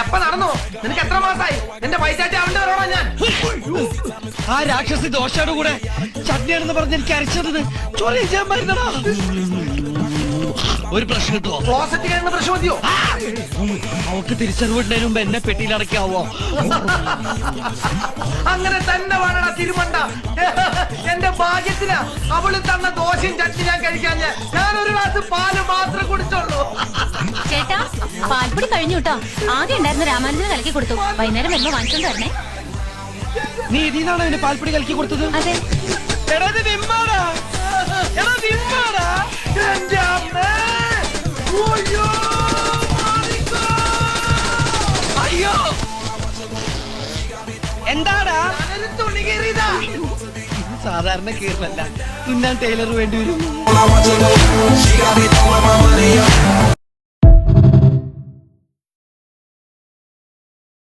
എപ്പ നടന്നു? നിനക്ക് എത്ര മാസായി? എന്റെ പൈസ അവന്റെ ഞാൻ. ആ രാക്ഷസി ദോശയുടെ കൂടെ ചട്നിയാണെന്ന് പറഞ്ഞ് എനിക്ക് അരച്ചത് ചോറി ചെയ്യാൻ മരുന്നടാ. ഒരു പ്രശ്നം കിട്ടുമോ? ക്ലോസറ്റ് കഴിയുന്ന പ്രശ്നം മതിയോ? അവക്ക് തിരിച്ചറിവിടുന്നതിന് മുമ്പ് എന്നെ പെട്ടിയിൽ അടക്കാവോ? അങ്ങനെ തന്നെ വേണടാ തിരുമണ്ട. എന്റെ ഭാഗ്യത്തിനാ അവള് തന്ന ദോശയും ചട്നി ഞാൻ കഴിക്കാൻ. ഞാൻ ഒരു ഗ്ലാസ് പാല് മാത്രം കുടിച്ചോളൂ. ചേട്ടാ പാൽപ്പൊടി കഴിഞ്ഞു കേട്ടോ. ആകെ ഉണ്ടായിരുന്ന രാമാനുജന് കലക്കി കൊടുത്തു. വൈകുന്നേരം വരുമ്പോ വാങ്ങിച്ചോണ്ട് വരണേ. നീ ഇതിനാണോ എന്റെ പാൽപ്പൊടി കലക്കി കൊടുത്തത്? അതെ. എന്റെ അമ്മേ. ഉയ്യോ, മാറിക്കോ. അയ്യോ എന്താടാ? ഞാനൊരു തുണി കീറിയതാ. സാധാരണ കീറലല്ല, തുന്നാൻ ടൈലർ വേണ്ടി വരും.